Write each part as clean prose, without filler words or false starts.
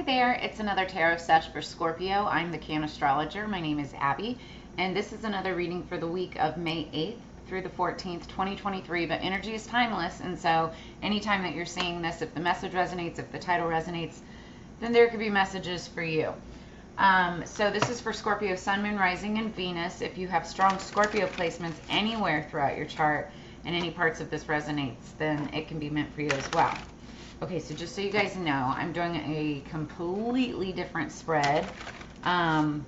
there, it's another tarot sesh for Scorpio. I'm the Cannastrologer. My name is Abby, and this is another reading for the week of May 8th through the 14th, 2023. But energy is timeless, and so anytime that you're seeing this, if the message resonates, if the title resonates, then there could be messages for you. So this is for Scorpio, Sun, Moon, Rising, and Venus. If you have strong Scorpio placements anywhere throughout your chart and any parts of this resonates, then it can be meant for you as well. Okay, so just so you guys know, I'm doing a completely different spread. I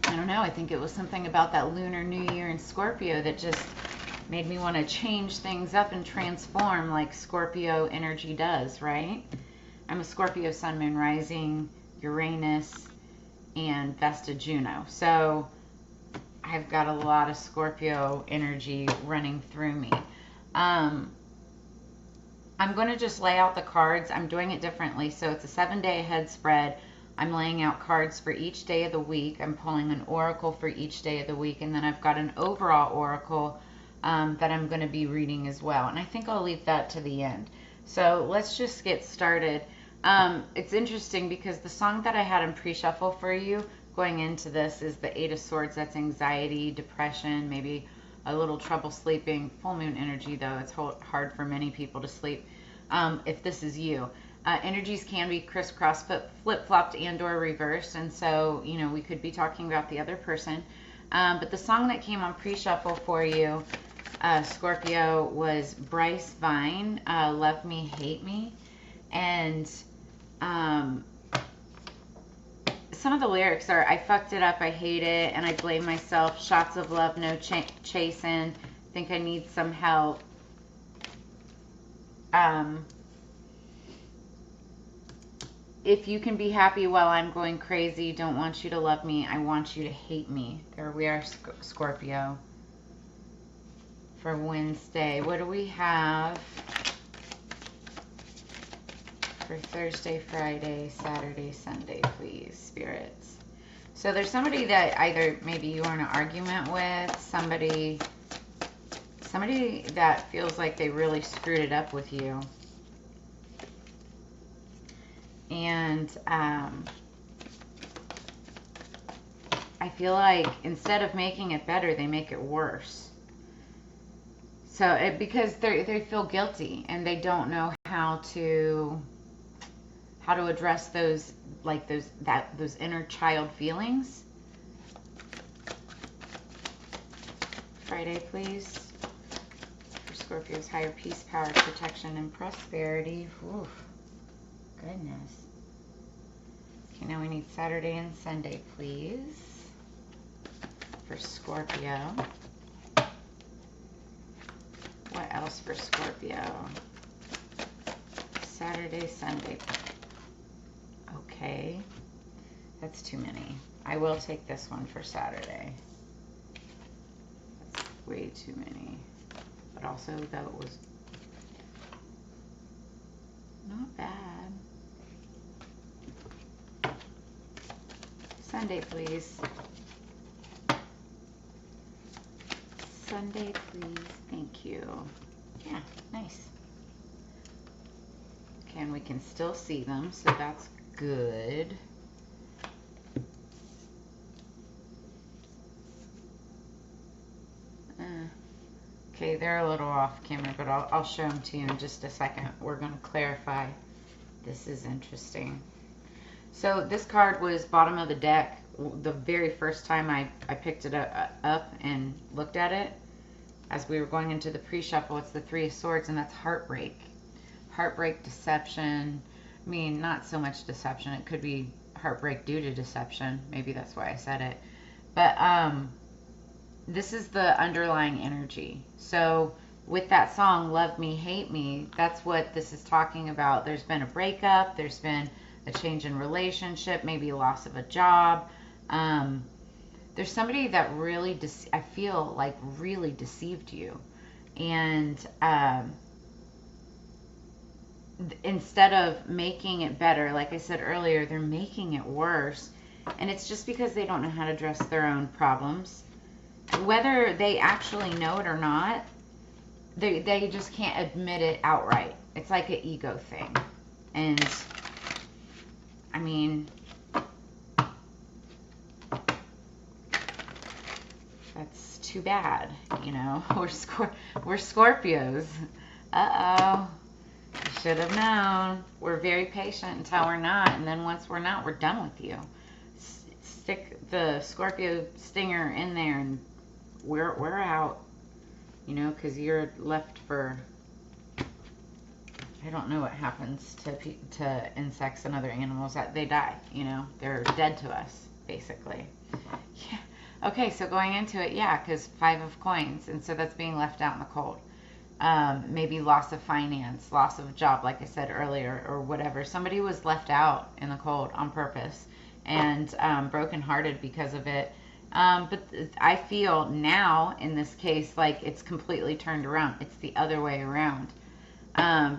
don't know, I think it was something about that Lunar New Year in Scorpio that just made me want to change things up and transform like Scorpio energy does, right? I'm a Scorpio, Sun, Moon, Rising, Uranus, and Vesta Juno. So I've got a lot of Scorpio energy running through me. I'm going to just lay out the cards. I'm doing it differently. So it's a 7-day ahead spread. I'm laying out cards for each day of the week. I'm pulling an oracle for each day of the week. And then I've got an overall oracle that I'm going to be reading as well. And I think I'll leave that to the end. So let's just get started. It's interesting because the song that I had in pre-shuffle for you going into this is the 8 of Swords. That's anxiety, depression, maybe a little trouble sleeping. Full moon energy, though. It's hard for many people to sleep if this is you. Energies can be crisscrossed, flip-flopped, and or reversed. And so, you know, we could be talking about the other person. But the song that came on pre-shuffle for you, Scorpio, was Bryce Vine, Love Me, Hate Me. And some of the lyrics are, I fucked it up, I hate it, and I blame myself, shots of love, no chasing, think I need some help. If you can be happy while I'm going crazy, don't want you to love me, I want you to hate me. There we are, Scorpio. For Wednesday, what do we have for Thursday, Friday, Saturday, Sunday, please, spirits? So there's somebody that either maybe you are in an argument with, somebody that feels like they really screwed it up with you. And I feel like instead of making it better, they make it worse. So because they feel guilty and they don't know how to address those inner child feelings. Friday, please, for Scorpio's higher peace, power, protection, and prosperity. Oof, goodness. Okay, now we need Saturday and Sunday, please, for Scorpio. What else for Scorpio? Saturday, Sunday. Okay, that's too many. I will take this one for Saturday. That's way too many. But also, though, it was not bad. Sunday, please. Sunday, please. Thank you. Yeah, nice. Okay, and we can still see them, so that's good. Okay, they're a little off camera, but I'll show them to you in just a second. We're going to clarify. This is interesting. So this card was bottom of the deck the very first time I picked it up and looked at it. As we were going into the pre-shuffle, it's the 3 of Swords, and that's heartbreak. Heartbreak, deception. I mean, not so much deception. It could be heartbreak due to deception. Maybe that's why I said it. But this is the underlying energy. So with that song, Love Me, Hate Me, that's what this is talking about. There's been a breakup. There's been a change in relationship, maybe loss of a job. There's somebody that really, I feel like, really deceived you. And instead of making it better, like I said earlier, they're making it worse. And it's just because they don't know how to address their own problems. Whether they actually know it or not, they just can't admit it outright. It's like an ego thing. And I mean, that's too bad, you know. We're Scorpios. Uh-oh. You should have known. We're very patient until we're not, and then once we're not, we're done with you. Stick the Scorpio stinger in there, and we're out, you know, because you're left for, I don't know what happens to insects and other animals. That they die, you know, they're dead to us, basically. Yeah. Okay, so going into it, yeah, because 5 of coins, and so that's being left out in the cold. Maybe loss of finance, loss of job, like I said earlier, or whatever. Somebody was left out in the cold on purpose and brokenhearted because of it. But I feel now, in this case, like it's completely turned around. It's the other way around.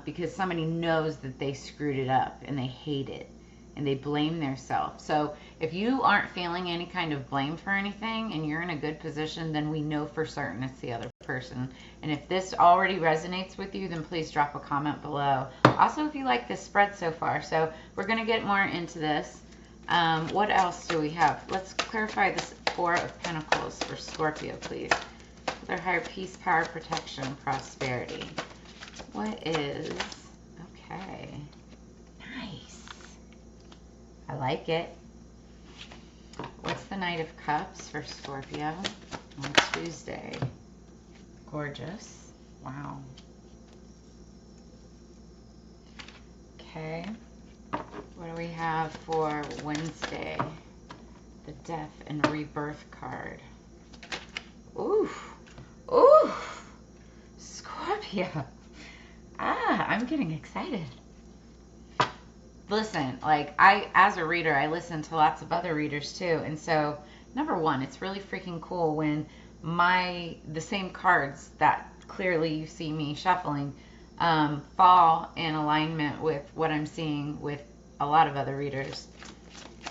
Because somebody knows that they screwed it up and they hate it and they blame themselves. So if you aren't feeling any kind of blame for anything and you're in a good position, then we know for certain it's the other person. And if this already resonates with you, then please drop a comment below. Also, if you like this spread so far. So we're going to get more into this. What else do we have? Let's clarify this 4 of Pentacles for Scorpio, please. Their higher peace, power, protection, prosperity. What is, okay, nice. I like it. What's the Knight of Cups for Scorpio on Tuesday? Gorgeous. Wow. Okay. What do we have for Wednesday? The Death and Rebirth card. Oof. Oof. Scorpio. I'm getting excited. Listen, like as a reader, I listen to lots of other readers too. And so, number one, it's really freaking cool when the same cards that clearly you see me shuffling fall in alignment with what I'm seeing with a lot of other readers.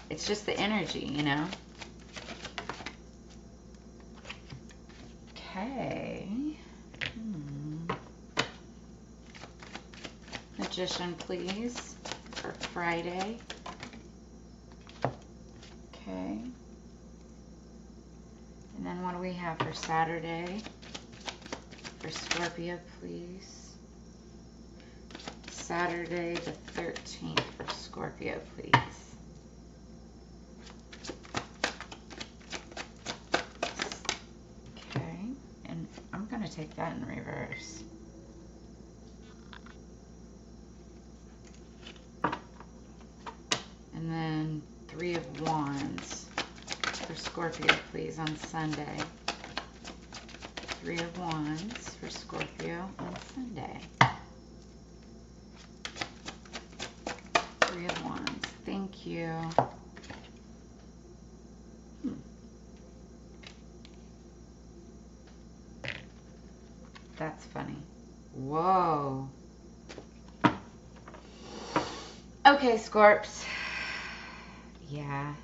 It's just the energy, you know? Okay. Magician, please, for Friday. Okay. And then what do we have for Saturday? For Scorpio, please. Saturday the 13th for Scorpio, please. Okay. And I'm going to take that in reverse. And then 3 of Wands for Scorpio, please, on Sunday. 3 of Wands for Scorpio on Sunday. 3 of Wands. Thank you. That's funny. Whoa. Okay, Scorps. Yeah.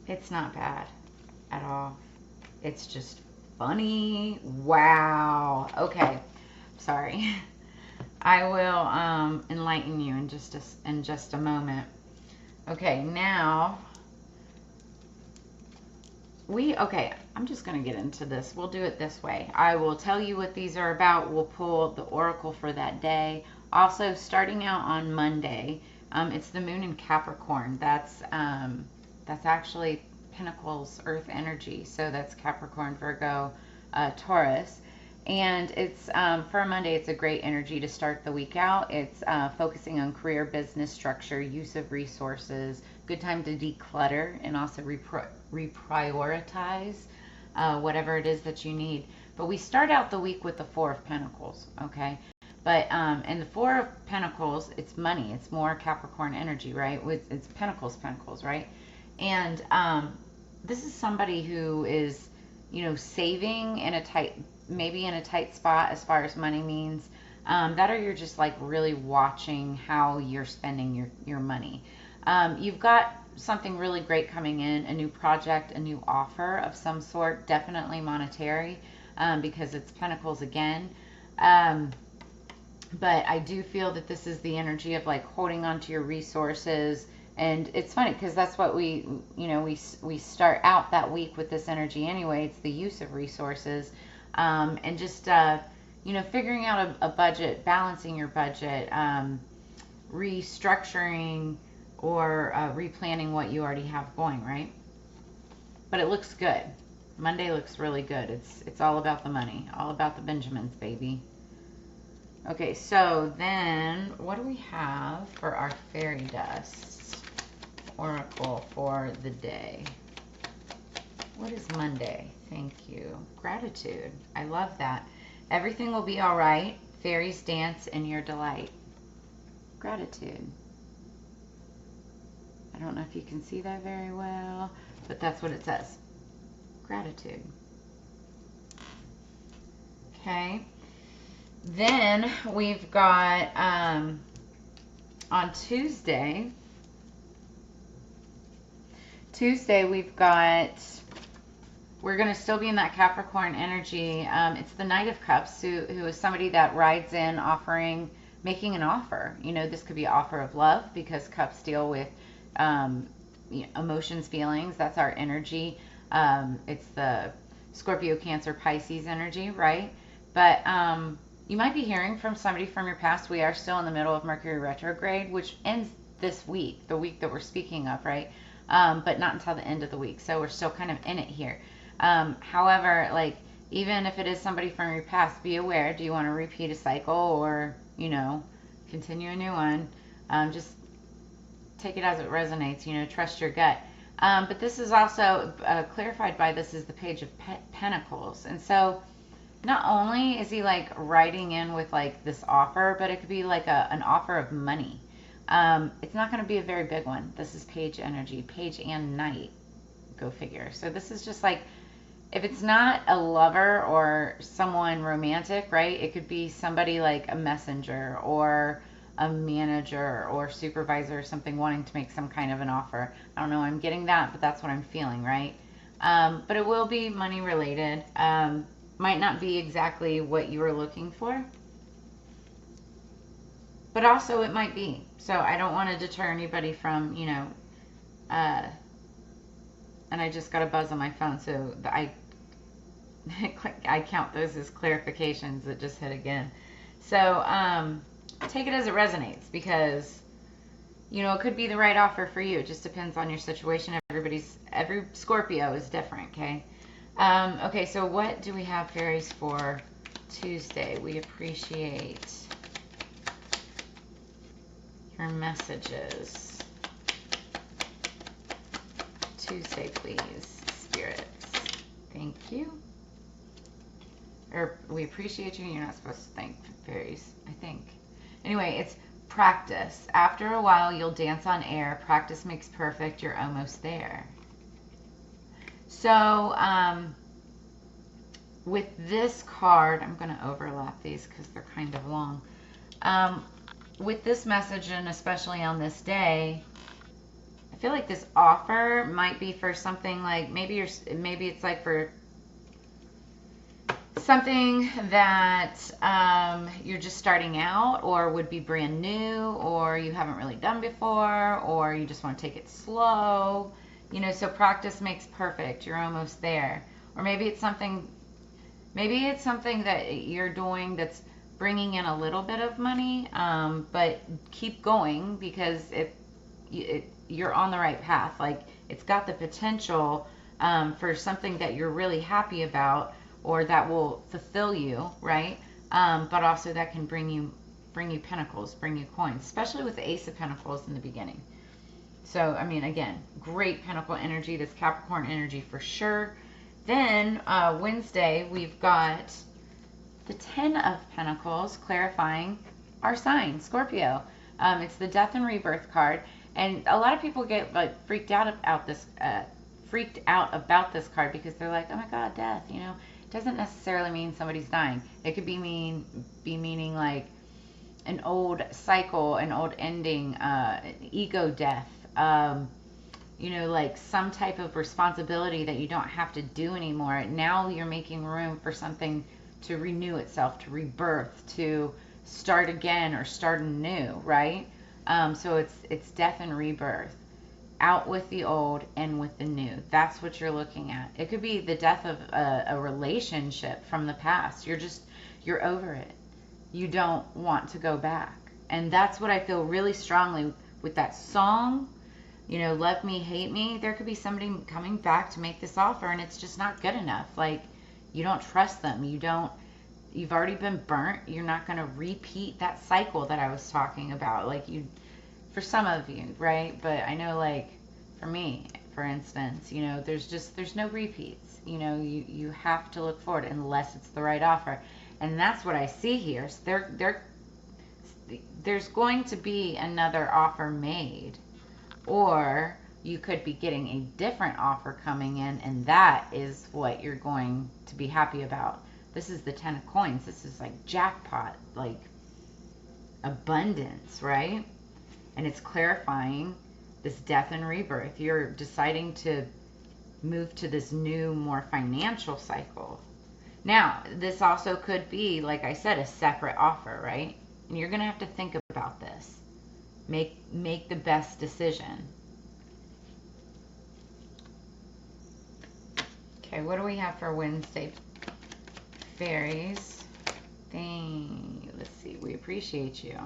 It's not bad at all. It's just funny. Wow. Okay. Sorry. I will enlighten you in just a moment. Okay, now I'm just going to get into this. We'll do it this way. I will tell you what these are about. We'll pull the oracle for that day. Also, starting out on Monday, it's the moon in Capricorn. That's actually Pentacles Earth energy. So that's Capricorn, Virgo, Taurus. And it's for a Monday, it's a great energy to start the week out. It's focusing on career, business structure, use of resources, good time to declutter and also reprioritize whatever it is that you need. But we start out the week with the 4 of Pentacles, okay? But and the 4 of Pentacles, it's money. It's more Capricorn energy, right? It's Pentacles, right? And this is somebody who is, you know, saving in a tight spot as far as money means. That, or you're just like really watching how you're spending your money. You've got something really great coming in, a new project, a new offer of some sort, definitely monetary, because it's Pentacles again. But I do feel that this is the energy of like holding on to your resources. And it's funny because that's what we start out that week with this energy anyway. It's the use of resources, and just figuring out a budget, balancing your budget, restructuring or replanning what you already have going, right? But it looks good. Monday looks really good. It's all about the money, all about the Benjamins, baby. Okay, so then what do we have for our fairy dust oracle for the day? What is Monday? Thank you. Gratitude. I love that. Everything will be all right. Fairies dance in your delight. Gratitude. I don't know if you can see that very well, but that's what it says. Gratitude. Okay. Then we've got on Tuesday we've got, we're going to still be in that Capricorn energy. It's the Knight of Cups, who is somebody that rides in making an offer. This could be an offer of love, because cups deal with emotions, feelings. That's our energy. It's the Scorpio, Cancer, Pisces energy, right? But you might be hearing from somebody from your past. We are still in the middle of Mercury retrograde, which ends this week, the week that we're speaking of, right? But not until the end of the week. So we're still kind of in it here. However, like, even if it is somebody from your past, be aware. Do you want to repeat a cycle, or, continue a new one? Just take it as it resonates, trust your gut. But this is also clarified by, this is the Page of Pentacles. And so not only is he like writing in with like this offer, but it could be like an offer of money. It's not going to be a very big one. This is Page energy, Page and Knight. Go figure. So this is just like, if it's not a lover or someone romantic, right? It could be somebody like a messenger or a manager or supervisor or something, wanting to make some kind of an offer. I don't know, I'm getting that, but that's what I'm feeling, right? But it will be money related. Might not be exactly what you were looking for, but also it might be. So I don't want to deter anybody from, and I just got a buzz on my phone, so I count those as clarifications that just hit again. So take it as it resonates, because it could be the right offer for you. It just depends on your situation. Every Scorpio is different, okay? Okay, so what do we have, fairies, for Tuesday? We appreciate your messages. Tuesday, please, spirits. Thank you. Or we appreciate you. You're not supposed to thank fairies, I think. Anyway, it's practice. After a while, you'll dance on air. Practice makes perfect. You're almost there. So, with this card, I'm going to overlap these because they're kind of long. With this message, and especially on this day, I feel like this offer might be for something like, maybe it's like for something that you're just starting out, or would be brand new, or you haven't really done before, or you just want to take it slow. So practice makes perfect. You're almost there. Or maybe it's something that you're doing that's bringing in a little bit of money, but keep going, because you're on the right path. Like, it's got the potential for something that you're really happy about, or that will fulfill you, right? But also that can bring you pentacles, bring you coins, especially with the Ace of Pentacles in the beginning. So, I mean, again, great Pentacle energy. This Capricorn energy for sure. Then Wednesday, we've got the Ten of Pentacles, clarifying our sign, Scorpio. It's the Death and Rebirth card. And a lot of people get like freaked out about this card, because they're like, oh my God, death, It doesn't necessarily mean somebody's dying. It could be meaning like an old cycle, an old ending, ego death, like some type of responsibility that you don't have to do anymore. Now you're making room for something to renew itself, to rebirth, to start again or start anew, right? So it's death and rebirth. Out with the old and with the new. That's what you're looking at. It could be the death of a relationship from the past. You're over it. You don't want to go back. And that's what I feel really strongly with that song. You know, love me, hate me. There could be somebody coming back to make this offer and it's just not good enough. Like, you don't trust them. You've already been burnt. You're not going to repeat that cycle that I was talking about. Like, for some of you, right? But I know, like, for me, for instance, you know, there's no repeats. You know, you have to look forward unless it's the right offer. And that's what I see here. So there's going to be another offer made, or you could be getting a different offer coming in, and that is what you're going to be happy about. This is the 10 of coins. This is like jackpot, like abundance, right? And it's clarifying this death and rebirth. You're deciding to move to this new, more financial cycle. Now, this also could be, like I said, a separate offer, right? And you're going to have to think about this. Make the best decision. Okay, what do we have for Wednesday? Fairies. Let's see. We appreciate you.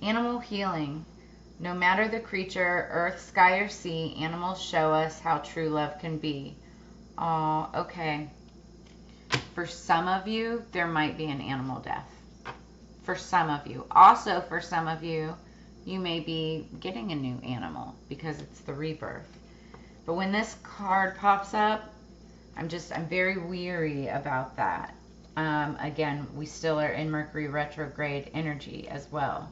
Animal healing. No matter the creature, earth, sky, or sea, animals show us how true love can be. Oh, okay. For some of you, there might be an animal death. For some of you. Also, for some of you, you may be getting a new animal because it's the rebirth. But when this card pops up, I'm very weary about that. Again, we still are in Mercury retrograde energy as well.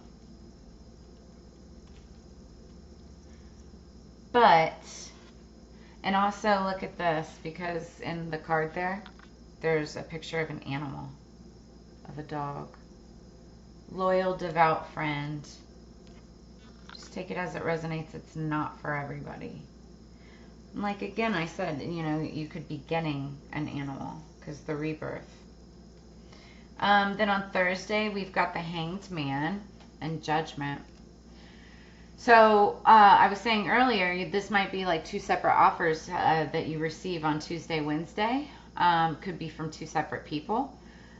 But, and also look at this, because in the card there's a picture of an animal, of a dog. Loyal, devout friend. Just take it as it resonates. It's not for everybody. Like, again, I said, you know, you could be getting an animal because the rebirth. Then on Thursday, we've got the Hanged Man and Judgment. So I was saying earlier, this might be like two separate offers that you receive on Tuesday, Wednesday. Could be from two separate people.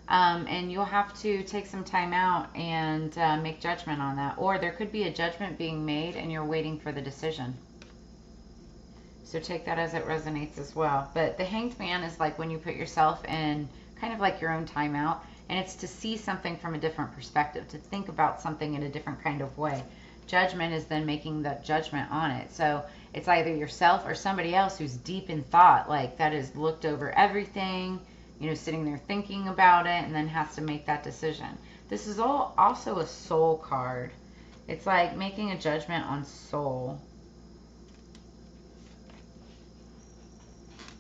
And you'll have to take some time out and make judgment on that. Or there could be a judgment being made and you're waiting for the decision. So take that as it resonates as well. But the Hanged Man is like when you put yourself in kind of like your own timeout. And it's to see something from a different perspective, to think about something in a different kind of way. Judgment is then making the judgment on it. So it's either yourself or somebody else who's deep in thought, like that has looked over everything, you know, sitting there thinking about it and then has to make that decision. This is also a soul card. It's like making a judgment on soul.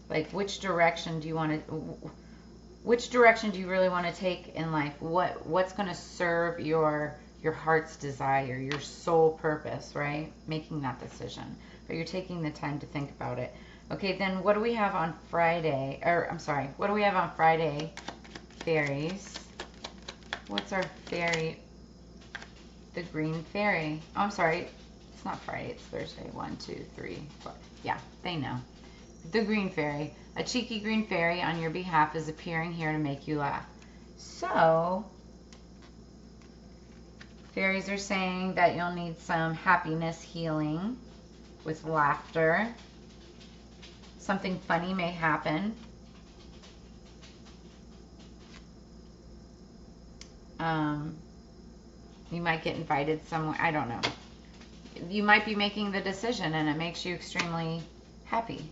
Like, which direction do you want to, which direction do you really want to take in life? What's going to serve your heart's desire, your soul purpose, right? Making that decision. But you're taking the time to think about it. Okay, then what do we have on Friday? Or, I'm sorry, what do we have on Friday? Fairies. What's our fairy? The green fairy. Oh, I'm sorry. It's not Friday. It's Thursday. 1, 2, 3, 4. Yeah, they know. The green fairy. A cheeky green fairy on your behalf is appearing here to make you laugh. So, fairies are saying that you'll need some happiness healing with laughter. Something funny may happen. You might get invited somewhere. I don't know. You might be making the decision and it makes you extremely happy.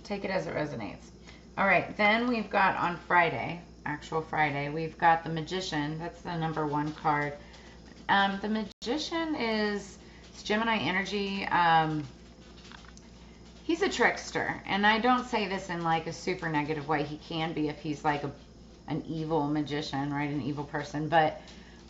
Take it as it resonates. All right, then we've got on Friday, actual Friday, we've got the Magician. That's the number 1 card. The Magician is Gemini energy. He's a trickster, and I don't say this in like a super negative way. He can be if he's like an evil magician, right? An evil person. But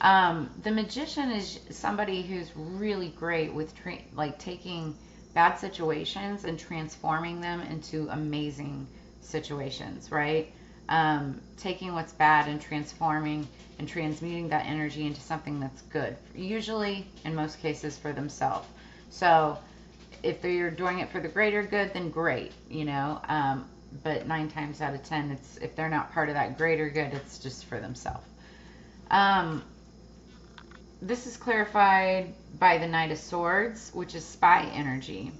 the Magician is somebody who's really great with like taking bad situations and transforming them into amazing situations, right? taking what's bad and transforming and transmuting that energy into something that's good, usually in most cases for themselves. So if they're doing it for the greater good, then great, you know. But 9 times out of 10, it's, if they're not part of that greater good, it's just for themselves. This is clarified by the Knight of Swords, which is spy energy.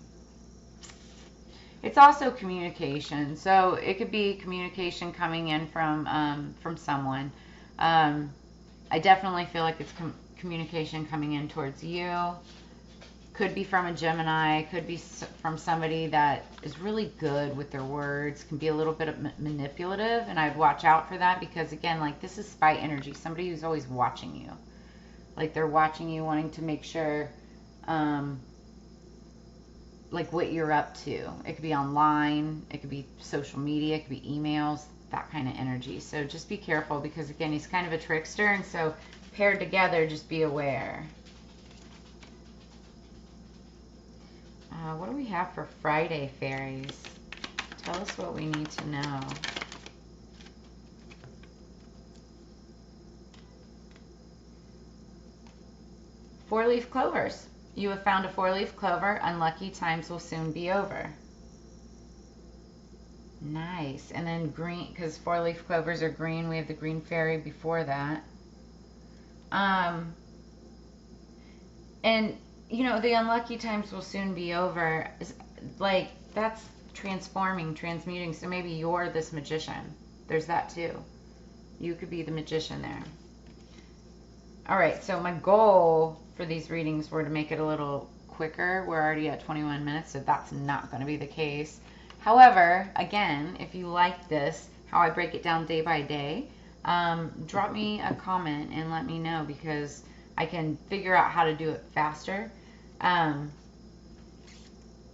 It's also communication, so it could be communication coming in from someone. I definitely feel like it's communication coming in towards you. Could be from a Gemini, could be from somebody that is really good with their words, can be a little bit manipulative, and I'd watch out for that because, again, like, this is spy energy, somebody who's always watching you. Like, they're watching you, wanting to make sure, like, what you're up to. It could be online, it could be social media, it could be emails, that kind of energy. So just be careful because, again, he's kind of a trickster, and so paired together, just be aware. What do we have for Friday, fairies? Tell us what we need to know. Four-leaf clovers. You have found a four-leaf clover. Unlucky times will soon be over. Nice. And then green, because four-leaf clovers are green. We have the green fairy before that. And, you know, the unlucky times will soon be over. Like, that's transforming, transmuting. So maybe you're this magician. There's that too. You could be the magician there. All right, so my goal for these readings were to make it a little quicker. We're already at 21 minutes, so that's not going to be the case. However, again, if you like this, how I break it down day by day, drop me a comment and let me know because I can figure out how to do it faster.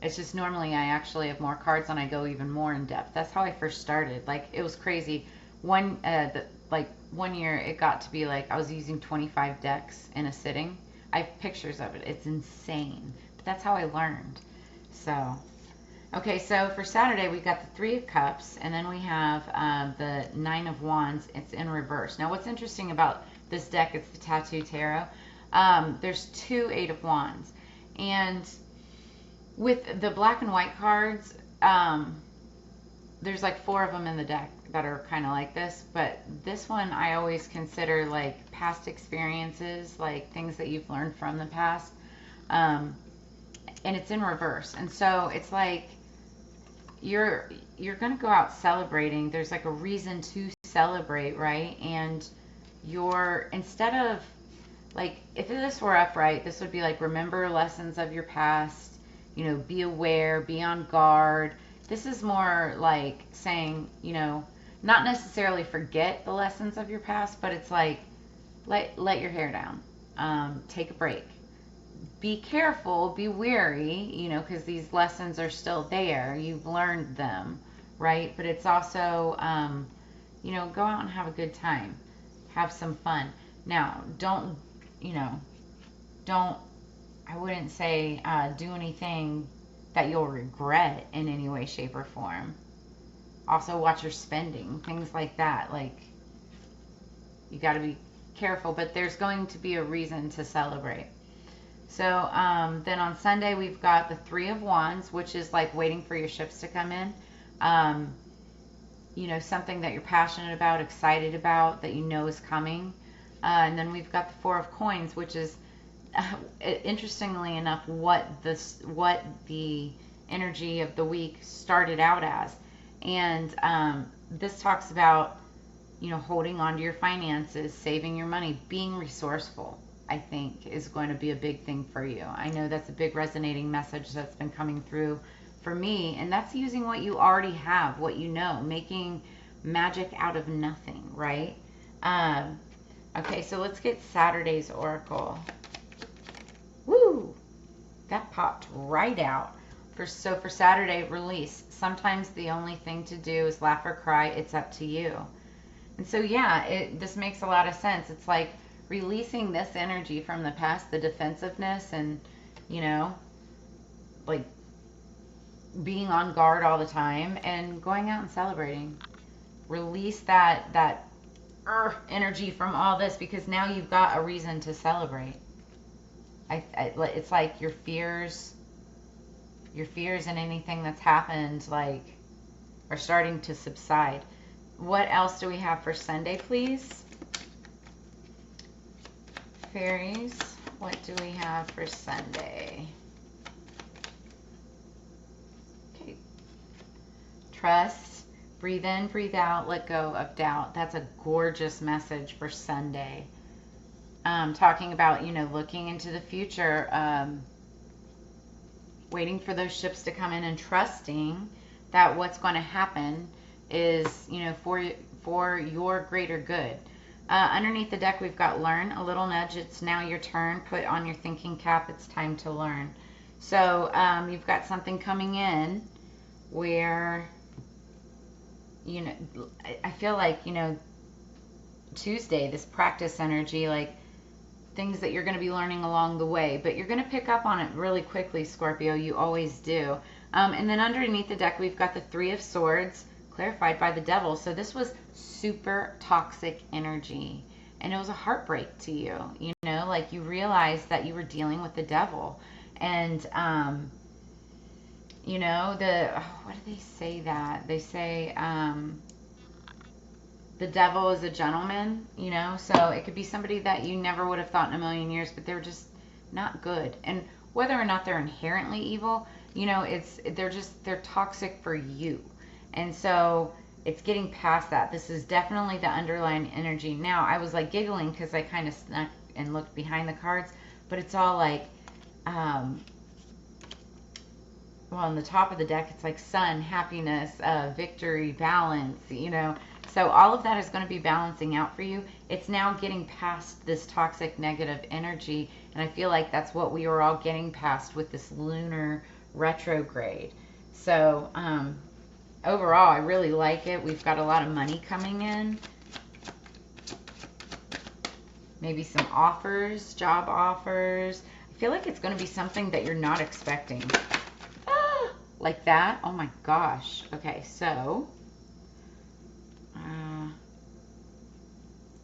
It's just normally I actually have more cards and I go even more in depth. That's how I first started. Like, it was crazy. One year it got to be like I was using 25 decks in a sitting. I have pictures of it. It's insane. But that's how I learned. So, okay, so for Saturday we got the Three of Cups, and then we have the Nine of Wands. It's in reverse. Now, what's interesting about this deck, it's the Tattoo Tarot. There's 2 Eight of Wands. And with the black and white cards, there's like 4 of them in the deck that are kind of like this, but this one I always consider like past experiences, like things that you've learned from the past, and it's in reverse. And so it's like you're gonna go out celebrating. There's like a reason to celebrate, right? And you're, instead of, like, if this were upright, this would be like, remember lessons of your past, you know, be aware, be on guard. This is more like saying, you know, not necessarily forget the lessons of your past, but it's like, let your hair down. Take a break. Be careful, be wary, you know, because these lessons are still there. You've learned them, right? But it's also, you know, go out and have a good time. Have some fun. Now, don't, you know, I wouldn't say do anything that you'll regret in any way, shape, or form. Also, watch your spending, things like that. Like, you got to be careful, but there's going to be a reason to celebrate. So then on Sunday, we've got the Three of Wands, which is like waiting for your ships to come in. You know, something that you're passionate about, excited about, that you know is coming. And then we've got the Four of Coins, which is, interestingly enough, what the energy of the week started out as. And this talks about, you know, holding on to your finances, saving your money, being resourceful, I think, is going to be a big thing for you. I know that's a big resonating message that's been coming through for me, and that's using what you already have, what you know, making magic out of nothing, right? Okay, so let's get Saturday's Oracle. Woo! That popped right out. So for Saturday, release. Sometimes the only thing to do is laugh or cry. It's up to you. And so, yeah, this makes a lot of sense. It's like releasing this energy from the past, the defensiveness, and, you know, like being on guard all the time, and going out and celebrating. release that energy from all this, because now you've got a reason to celebrate. It's like your fears and anything that's happened, like, are starting to subside. What else do we have for Sunday, please? Fairies, what do we have for Sunday? Okay. Trust, breathe in, breathe out, let go of doubt. That's a gorgeous message for Sunday. Talking about, looking into the future, waiting for those ships to come in and trusting that what's going to happen is, for your greater good. Underneath the deck, we've got learn, a little nudge. It's now your turn. Put on your thinking cap. It's time to learn. So you've got something coming in where, I feel like, Tuesday, this practice energy, like things that you're going to be learning along the way, but you're going to pick up on it really quickly, Scorpio. You always do. And then underneath the deck, we've got the Three of Swords, clarified by the Devil. So this was super toxic energy, and it was a heartbreak to you. Like you realized that you were dealing with the devil, and what do they say that? They say the devil is a gentleman, so it could be somebody that you never would have thought in a million years, but they're just not good. And whether or not they're inherently evil, they're toxic for you. And so it's getting past that. This is definitely the underlying energy. Now, I was like giggling because I kind of snuck and looked behind the cards, but it's all like, on the top of the deck, it's like sun, happiness, victory, balance, So all of that is going to be balancing out for you. It's now getting past this toxic negative energy, and I feel like that's what we were all getting past with this lunar retrograde. So overall, I really like it. We've got a lot of money coming in. Maybe some offers, job offers. I feel like it's going to be something that you're not expecting. Like that. Oh my gosh. Okay, so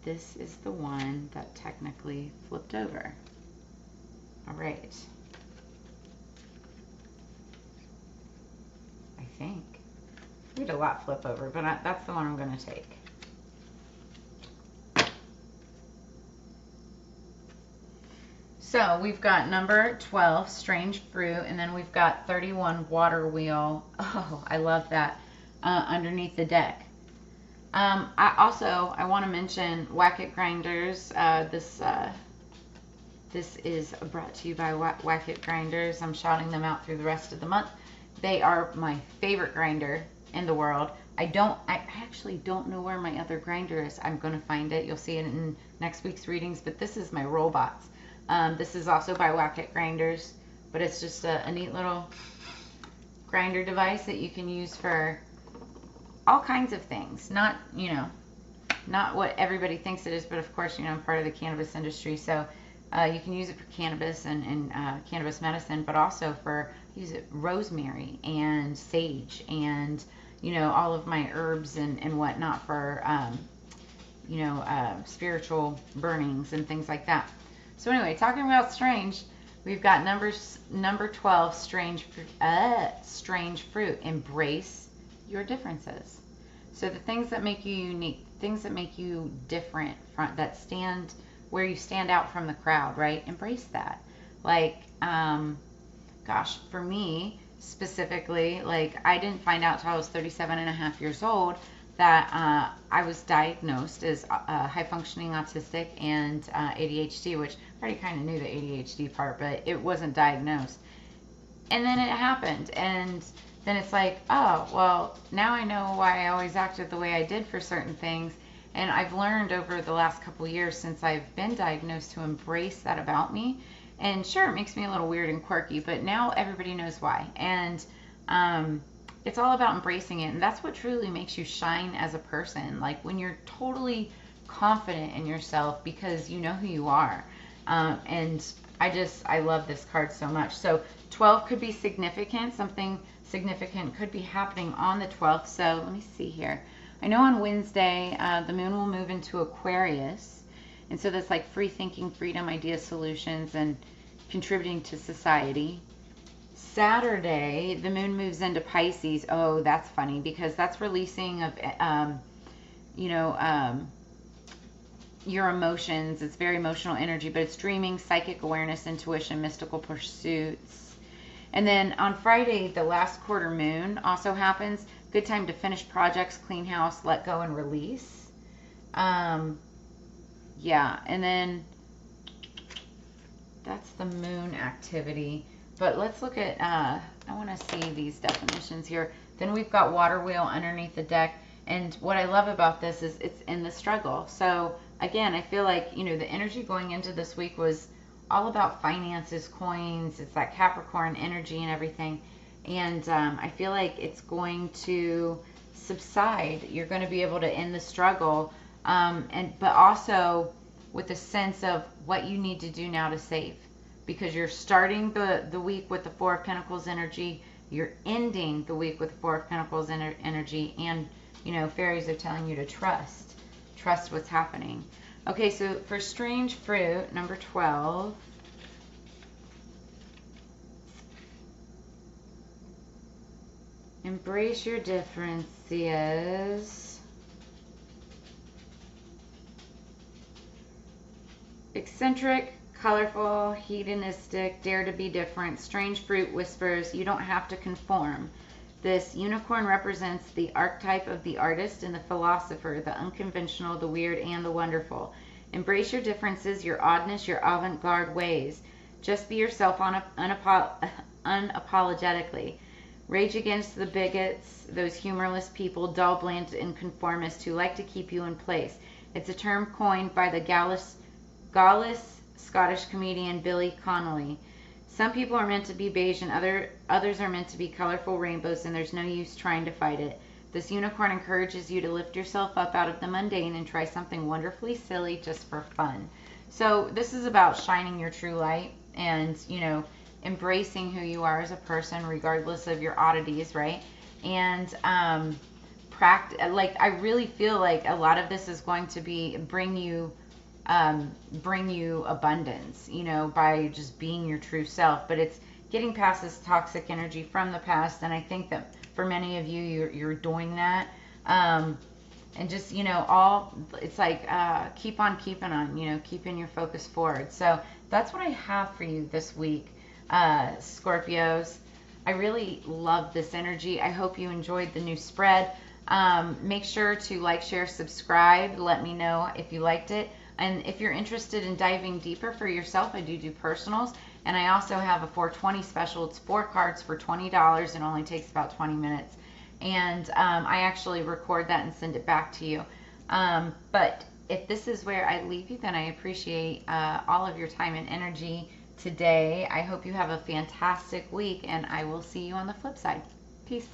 this is the one that technically flipped over. All right. I think. We had a lot flip over, but that's the one I'm going to take. So we've got number 12, Strange Fruit, and then we've got 31, Water Wheel. Oh, I love that, underneath the deck. I want to mention Whack-It Grinders. This is brought to you by Whack-It Grinders. I'm shouting them out through the rest of the month. They are my favorite grinder in the world. I actually don't know where my other grinder is. I'm going to find it. You'll see it in next week's readings, but this is my Robots. This is also by Whack-It Grinders, but it's just a neat little grinder device that you can use for all kinds of things. Not what everybody thinks it is, but of course, I'm part of the cannabis industry, so you can use it for cannabis and cannabis medicine, but also for use it rosemary and sage and all of my herbs and whatnot for spiritual burnings and things like that. So anyway, talking about strange, we've got number 12, strange fruit. Embrace your differences. So the things that make you unique, things that make you different, where you stand out from the crowd, right? Embrace that. Like, gosh, for me specifically, like I didn't find out till I was 37 and a half years old that I was diagnosed as high-functioning autistic and ADHD, which I already kind of knew the ADHD part, but it wasn't diagnosed. And then it happened, and then it's like, oh, well, now I know why I always acted the way I did for certain things, and I've learned over the last couple years since I've been diagnosed to embrace that about me. And sure, it makes me a little weird and quirky, but now everybody knows why. And it's all about embracing it, and that's what truly makes you shine as a person. Like when you're totally confident in yourself because you know who you are. And I love this card so much. So 12 could be significant. Something significant could be happening on the 12th. So let me see here. I know on Wednesday, the moon will move into Aquarius. And so that's like free thinking, freedom, ideas, solutions, and contributing to society. Saturday, the moon moves into Pisces. Oh, that's funny because that's releasing of, your emotions. It's very emotional energy, but it's dreaming, psychic awareness, intuition, mystical pursuits. And then on Friday, the last quarter moon also happens. Good time to finish projects, clean house, let go, and release. Yeah, and then that's the moon activity. But let's look at, I want to see these definitions here. Then we've got water wheel underneath the deck. And what I love about this is it's in the struggle. So again, I feel like, the energy going into this week was all about finances, coins. It's that Capricorn energy and everything. And I feel like it's going to subside. You're going to be able to end the struggle. But also with a sense of what you need to do now to save. Because you're starting the week with the Four of Pentacles energy. You're ending the week with the Four of Pentacles energy. And, fairies are telling you to trust. Trust what's happening. Okay, so for strange fruit, number 12. Embrace your differences. Eccentric, colorful, hedonistic, dare to be different. Strange fruit whispers, you don't have to conform. This unicorn represents the archetype of the artist and the philosopher, the unconventional, the weird, and the wonderful. Embrace your differences, your oddness, your avant-garde ways. Just be yourself unapologetically. Rage against the bigots, those humorless people, dull, bland, and conformists who like to keep you in place. It's a term coined by the Gaulish Scottish comedian Billy Connolly. Some people are meant to be beige and others are meant to be colorful rainbows, and there's no use trying to fight it. This unicorn encourages you to lift yourself up out of the mundane and try something wonderfully silly just for fun. So this is about shining your true light and, embracing who you are as a person regardless of your oddities, right? And I really feel like a lot of this is going to be bring you abundance, by just being your true self. But it's getting past this toxic energy from the past, and I think that for many of you, you're doing that. And just, it's like keep on keeping on, keeping your focus forward. So that's what I have for you this week, Scorpios. I really love this energy. I hope you enjoyed the new spread. Make sure to like, share, subscribe. Let me know if you liked it. And if you're interested in diving deeper for yourself, I do personals. And I also have a 420 special. It's 4 cards for $20. It only takes about 20 minutes. And I actually record that and send it back to you. But if this is where I leave you, then I appreciate all of your time and energy today. I hope you have a fantastic week, and I will see you on the flip side. Peace.